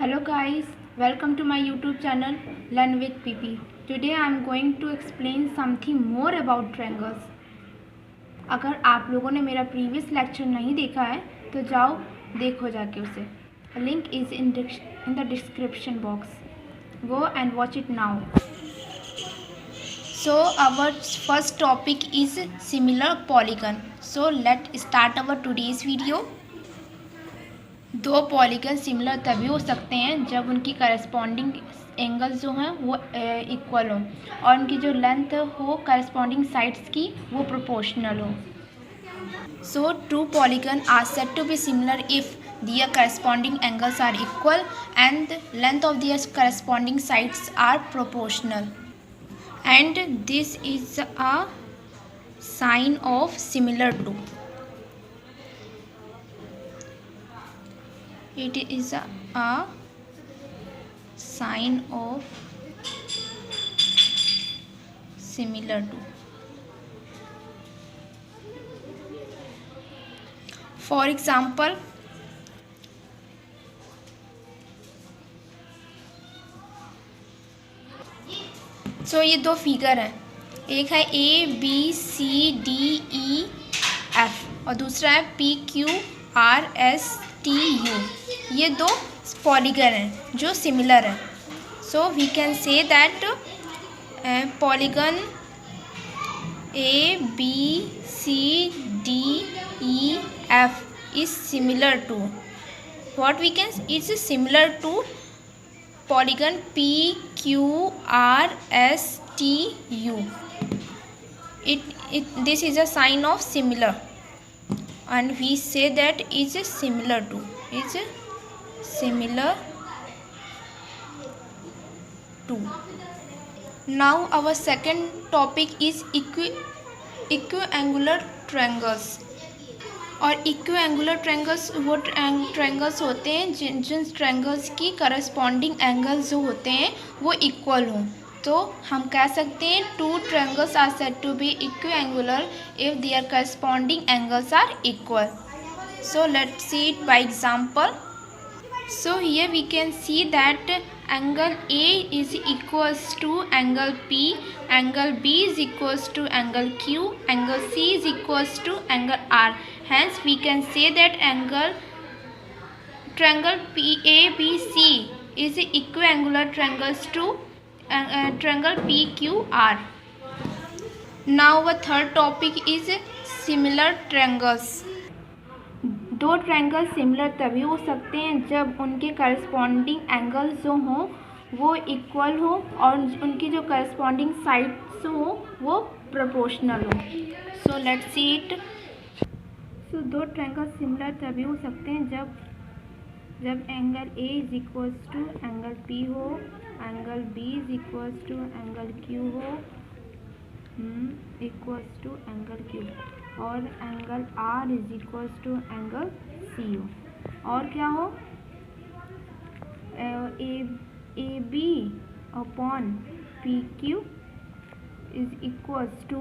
Hello guys, welcome to my YouTube channel Learn with PP. Today I am going to explain something more about triangles. अगर आप लोगों ने मेरा previous lecture नहीं देखा है तो जाओ देखो जाके उसे. Link is in the description box. Go and watch it now. So our first topic is similar polygon. So let's start our today's video. दो पॉलीगन सिमिलर तभी हो सकते हैं जब उनकी करस्पॉन्डिंग एंगल्स जो हैं वो इक्वल हो और उनकी जो लेंथ हो करस्पॉन्डिंग साइड्स की वो प्रोपोर्शनल हो. So two polygon are said to be similar if their corresponding angles are equal and length of their corresponding sides are proportional, and this is a sign of similar to. It is a sign of similar to. For example, सो ये दो figure हैं, एक है ABCDEF और दूसरा है PQRSTU. ये दो पॉलीगन हैं जो सिमिलर हैं. So we can say that polygon ABCDEF is similar to what we can is similar to polygon PQRSTU. This is a sign of similar, and we say that is similar to Now our second topic is equiangular triangles. और इक्विएंगुलर triangles वो triangles होते हैं जिन triangles की corresponding angles जो होते हैं वो equal हों. तो हम कह सकते हैं two triangles are said to be equiangular if their corresponding angles are equal. So let's see it by example. So here we can see that angle A is equals to angle P, angle B is equals to angle Q, angle C is equals to angle R. Hence we can say that triangle PABC is equiangular triangles to triangle PQR. Now our third topic is similar triangles. दो triangle similar तभी हो सकते हैं जब उनके corresponding angles जो हों वो इक्वल हो और उनकी जो करस्पॉन्डिंग साइड्स हों वो प्रोपोर्शनल हो. सो लेट्स सी इट. सो दो ट्रायंगल सिमिलर तभी हो सकते हैं जब angle A is equals to angle P हो, angle B is equals to angle Q हो, इक्वल्स टू एंगल Q, और angle R is equals to angle C हो. और क्या हो, AB upon PQ is equals to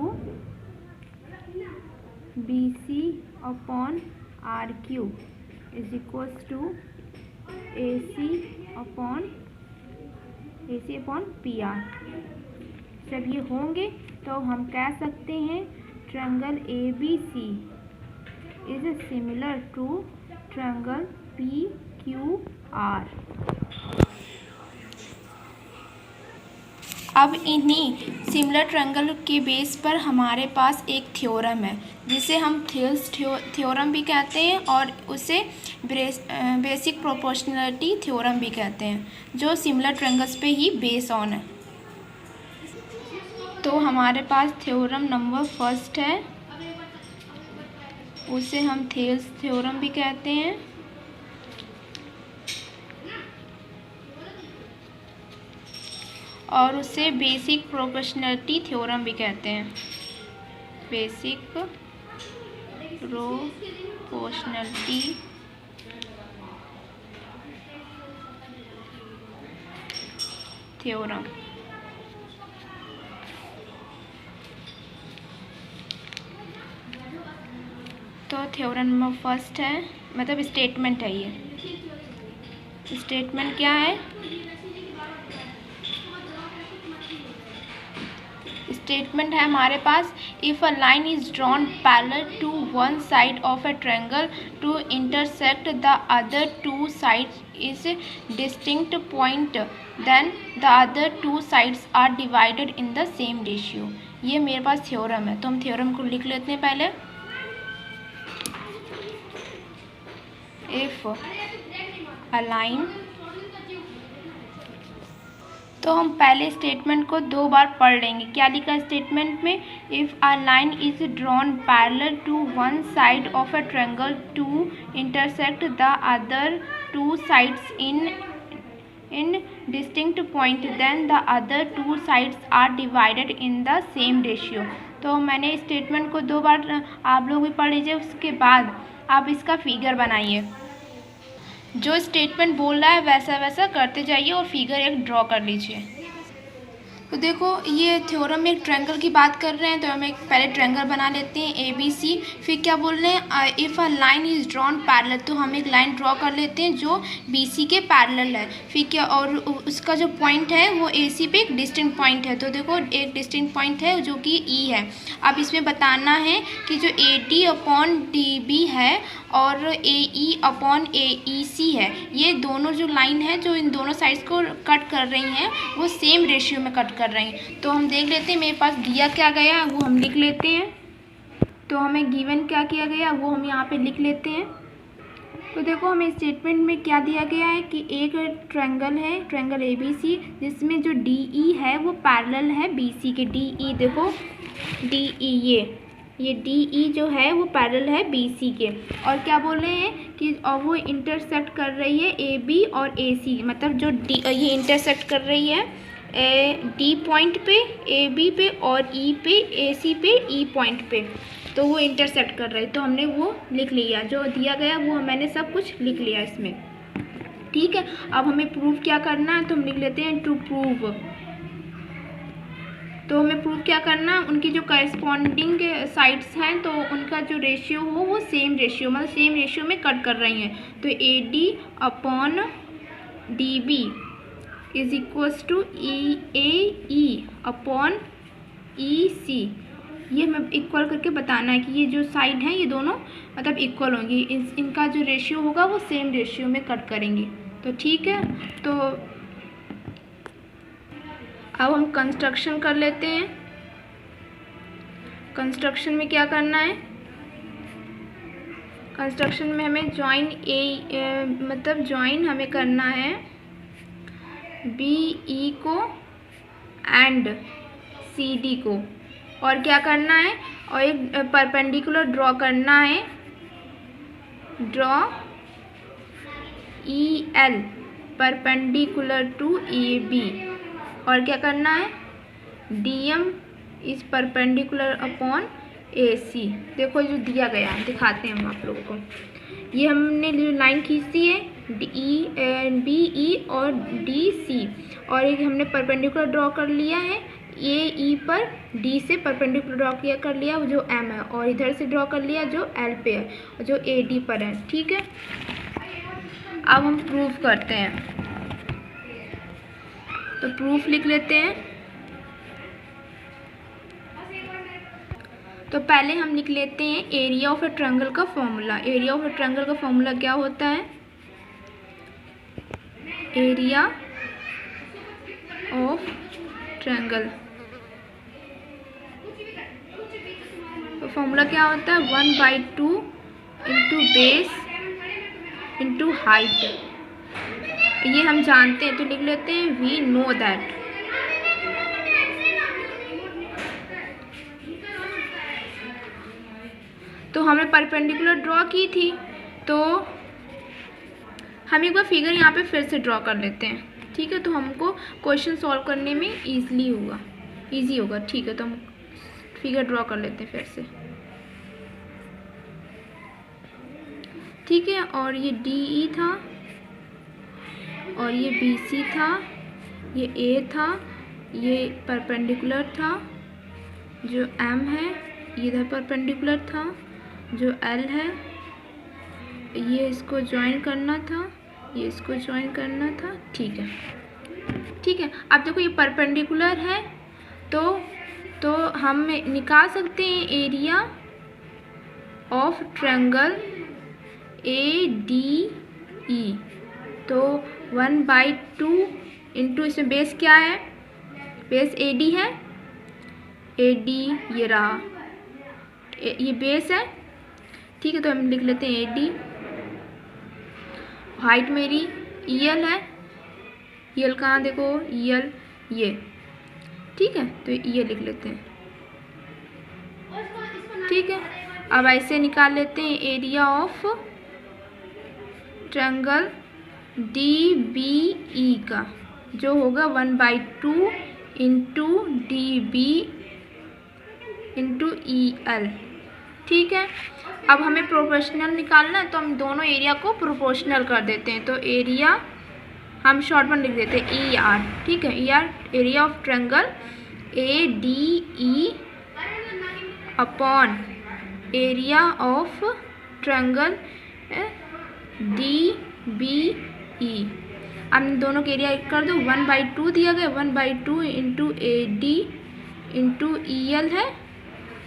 BC upon RQ is equals to AC upon PR. जब ये होंगे तो हम कह सकते हैं triangle ABC is similar to triangle PQR. अब इन्हीं सिमिलर ट्रायंगल के बेस पर हमारे पास एक थ्योरम है जिसे हम थेल्स थ्योरम भी कहते हैं और उसे बेसिक प्रोपोर्शनलिटी थ्योरम भी कहते हैं, जो सिमिलर ट्रायंगल्स पे ही बेस ऑन है. तो हमारे पास थ्योरम नंबर फर्स्ट है, उसे हम थेल्स थ्योरम भी कहते हैं. और उसे बेसिक प्रोपोर्शनलिटी थ्योरम भी कहते हैं. Basic proportionality theorem. तो थ्योरम नंबर फर्स्ट है, मतलब स्टेटमेंट है ये. स्टेटमेंट क्या है? स्टेटमेंट है हमारे पास, if a line is drawn parallel to one side of a triangle to intersect the other two sides is distinct point, then the other two sides are divided in the same ratio. ये मेरे पास theorem है, तो हम theorem को लिख लेते हैं पहले। इफ अ लाइन, तो हम पहले स्टेटमेंट को 2 बार पढ़ लेंगे। क्या लिखा स्टेटमेंट में? If a line is drawn parallel to one side of a triangle to intersect the other two sides in distinct point, then the other two sides are divided in the same ratio. तो मैंने statement को 2 बार, आप लोग भी पढ़ लीजिए, उसके बाद आप इसका फिगर बनाइए। जो स्टेटमेंट बोल रहा है वैसा वैसा करते जाइए और फिगर एक ड्रॉ कर लीजिए। तो देखो, ये थ्योरम में एक ट्रायंगल की बात कर रहे हैं, तो हम एक पहले ट्रायंगल बना लेते हैं ABC। फिर क्या बोल रहे हैं? If a line is drawn parallel, तो हम एक लाइन ड्रॉ कर लेते हैं जो BC के पैरेलल है। फिर क्या, और उसका जो पॉइंट है वो AC पे एक डिस्टिंक्ट पॉइंट है। तो देखो, एक डिस्टिंक्ट पॉइंट है जो कि E है। अब इसमें बताना है कि जो AD अपॉन DB है और AE अपॉन AEC है, ये दोनों जो लाइन है जो इन दोनों साइड्स को कट कर रही हैं वो सेम रेशियो में कट कर रही हैं। तो हम देख लेते हैं, मेरे पास दिया क्या गया वो हम लिख लेते हैं। तो हमें गिवन क्या किया गया वो हम यहाँ पे लिख लेते हैं। तो देखो, हमें स्टेटमेंट में क्या दिया गया है कि एक ट्रायंगल है, ट्रायंगल ABC, जिसमें जो DE है वो पैरेलल है BC के। DE देखो, DE ये DE जो है वो पैरेलल है BC के। और क्या बोल रहे हैं कि और वो इंटरसेक्ट कर रही है AB और AC, मतलब जो ये इंटरसेक्ट कर रही है D पॉइंट पे, AB पे और E पे, AC पे, E पॉइंट पे, तो वो इंटरसेक्ट कर रहे हैं। तो हमने वो लिख लिया, जो दिया गया वो मैंने सब कुछ लिख लिया इसमें। ठीक है, अब हमें प्रूफ क्या करना है, तो हम लिख लेते हैं टू प्रूव। तो हमें प्रूफ क्या करना, उनकी जो करस्पॉन्डिंग साइड्स हैं तो उनका जो रेशियो हो वो सेम रेशियो, मतलब सेम रेशियो में कट कर रही हैं। तो AD upon DB is equals to AE upon EC। ये हमें इक्वल करके बताना है कि ये जो साइड हैं ये दोनों मतलब इक्वल होंगी, इनका जो रेशियो होगा वो सेम रेशियो में कट करेंगी। तो ठीक है, तो अब हम कंस्ट्रक्शन कर लेते हैं। कंस्ट्रक्शन में क्या करना है, कंस्ट्रक्शन में हमें मतलब ज्वाइन हमें करना है BE को एंड CD को, और क्या करना है, और एक परपेंडिकुलर ड्रॉ करना है, draw EL perpendicular to AB। और क्या करना है, DM is perpendicular upon AC। देखो जो दिया गया है, दिखाते हैं हम आप लोगों को। ये हमने लाइन खींची है BE और DC, और एक हमने परपेंडिकुलर ड्रॉ कर लिया है AE पर, D से परपेंडिकुलर ड्रॉ कर लिया जो M है, और इधर से ड्रॉ कर लिया जो L पे है, जो AD पर है। ठीक है, अब हम प्रूफ करते हैं। तो प्रूफ लिख लेते हैं। तो पहले हम लिख लेते हैं एरिया ऑफ ए ट्रायंगल का formula. Area of A triangle का फॉर्मूला क्या होता है, एरिया ऑफ ट्रायंगल, तो फॉर्मूला क्या होता है 1/2 इंटू बेस इंटू हाइट। ये हम जानते हैं, तो लिख लेते हैं वी नो दैट। तो हमने परपेंडिकुलर ड्रॉ की थी, तो हम एक बार फिगर यहाँ पे फिर से ड्रॉ कर लेते हैं। ठीक है, तो हमको क्वेश्चन सॉल्व करने में इजी होगा। ठीक है, तो हम फिगर ड्रॉ कर लेते हैं फिर से। ठीक है, और ये DE था, और ये BC था, ये A था, ये परपेंडिकुलर था जो M है, इधर परपेंडिकुलर था जो L है, ये इसको ज्वाइन करना था, ये इसको ज्वाइन करना था, ठीक है, ठीक है। अब देखो ये परपेंडिकुलर है, तो हम निकाल सकते हैं एरिया ऑफ ट्रायंगल ADE। तो 1/2 इंटू, इसमें बेस क्या है, बेस AD है, AD ये रहा, ये बेस है, ठीक है। तो हम लिख लेते हैं AD। हाइट मेरी EL है, EL कहाँ देखो, EL ये, ठीक है। तो ये लिख लेते हैं, ठीक है। अब ऐसे निकाल लेते हैं एरिया ऑफ ट्रायंगल DBE का, जो होगा 1/2 इंटू DB इंटू EL, ठीक है। अब हमें प्रोपोर्शनल निकालना है, तो हम दोनों एरिया को प्रोपोर्शनल कर देते हैं। तो एरिया हम शॉर्ट में लिख देते हैं ER, ठीक है। ER area of triangle ADE upon area of triangle DBE। अब दोनों के एरिया कर दो, 1/2 दिया गया, 1/2 इंटू AD इंटू EL है,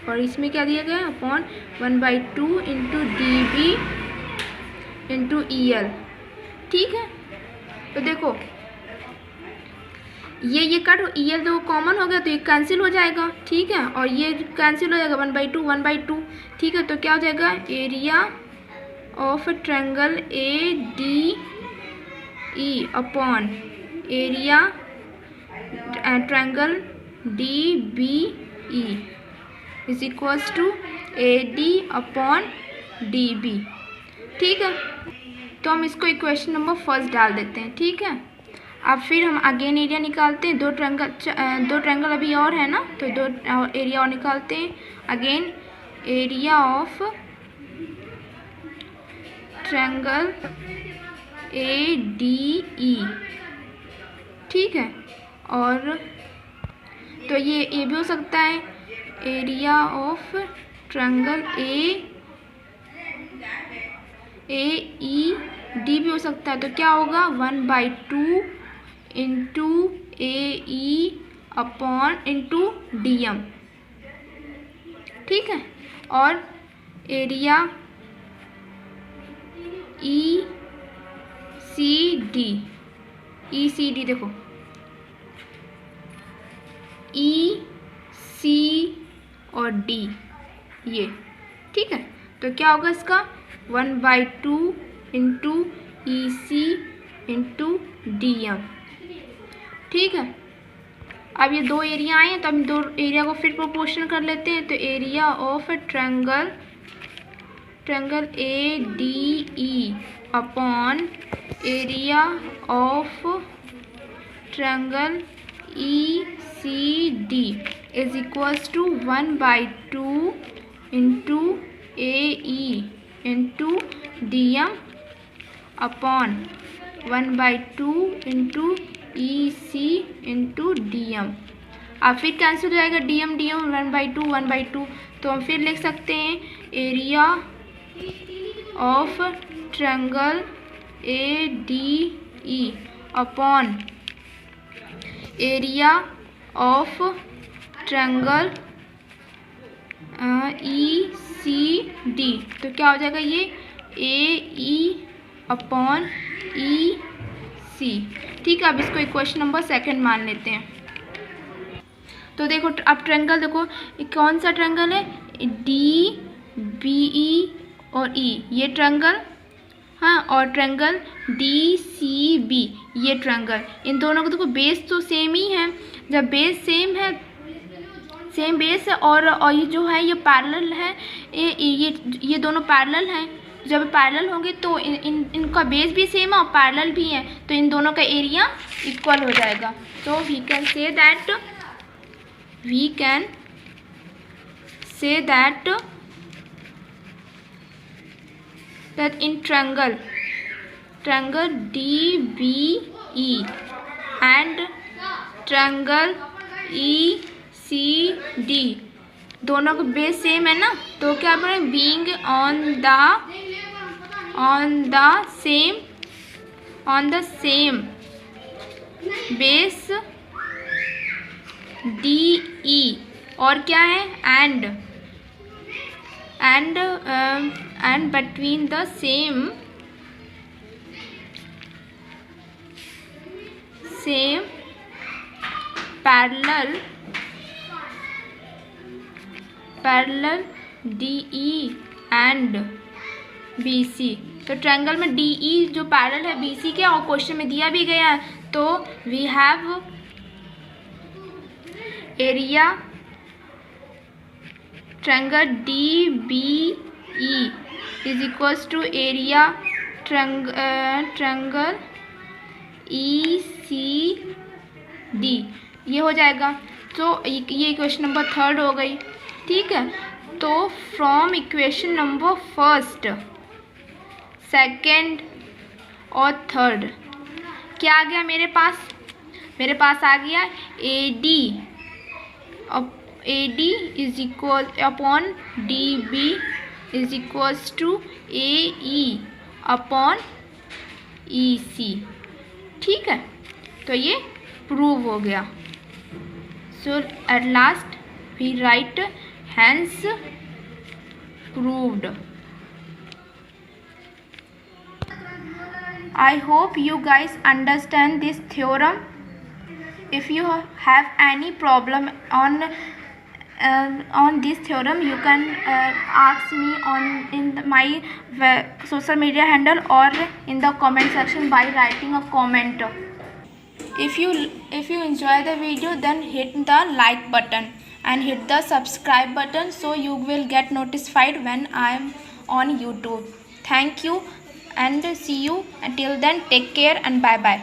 और इसमें क्या दिया गया, upon 1/2 into DB into EL, ठीक है। तो देखो ये कट EL तो कॉमन हो गया, तो ये कैंसिल हो जाएगा, ठीक है, और ये कैंसिल हो जाएगा, 1/2, ठीक है। तो क्या हो जाएगा, area of triangle ADE upon area triangle DBE is equals to AD upon DB, ठीक है। तो हम इसको इक्वेशन नंबर फर्स्ट डाल देते हैं, ठीक है। अब फिर हम अगेन एरिया निकालते हैं, दो ट्रायंगल अभी और है ना, तो दो एरिया और निकालते हैं। Again area of triangle ADE, ठीक है। और तो ये भी हो सकता है, एरिया ऑफ ट्रायंगल AED भी हो सकता है। तो क्या होगा, 1/2 into AE upon into DM, ठीक है। और एरिया ECD देखो, EC और D ये, ठीक है। तो क्या होगा इसका, 1/2 इंटू EC इंटू DM, ठीक है। अब ये दो एरिया आए हैं, तो हम दो एरिया को फिर प्रोपोर्शन कर लेते हैं। तो area of triangle ADE upon area of triangle ECD is equals to 1/2 into AE into DM upon 1/2 into EC into DM। अब फिर कैंसिल हो जाएगा, DM 1/2, तो हम फिर लिख सकते हैं area of triangle ADE upon area of triangle ECD। तो क्या हो जाएगा, ये AE अपॉन EC, ठीक है। अब इसको इक्वेशन नंबर सेकंड मान लेते हैं। तो देखो अब ट्रायंगल देखो, कौन सा ट्रायंगल है, DBE और E ये ट्रायंगल, हाँ, और ट्रायंगल DCB ये ट्रायंगल। इन दोनों को देखो बेस तो सेम ही है, जब बेस सेम है, सेम बेस है, और ये जो है ये पैरेलल है, ये दोनों पैरेलल हैं। जब पैरेलल होंगे तो इनका बेस भी सेम है और पैरेलल भी है, तो इन दोनों का एरिया इक्वल हो जाएगा। तो we can say that in triangle DBE and triangle ECD दोनों का बेस सेम है ना, तो क्या बोले, being on the on the same base DE, और क्या है, and between the same parallel DE and BC। तो ट्रायंगल में DE जो पैरेलल है BC के, और क्वेश्चन में दिया भी गया है, तो we have area triangle DBE is equals to area triangle ECD, ये हो जाएगा। तो ये इक्वेशन नंबर 3 हो गई, ठीक है। तो फ्रॉम इक्वेशन नंबर 1, 2 और 3 क्या आ गया मेरे पास? मेरे पास आ गया AD is equal upon DB is equals to AE upon EC, ठीक है। तो ये प्रूव हो गया। So at last we write hence proved। I hope you guys understand this theorem. If you have any problem on this theorem, you can ask me in my social media handle or in the comment section by writing a comment. If you enjoy the video, then hit the like button and hit the subscribe button, so you will get notified when I am on YouTube. Thank you and see you. Until then, take care and bye bye.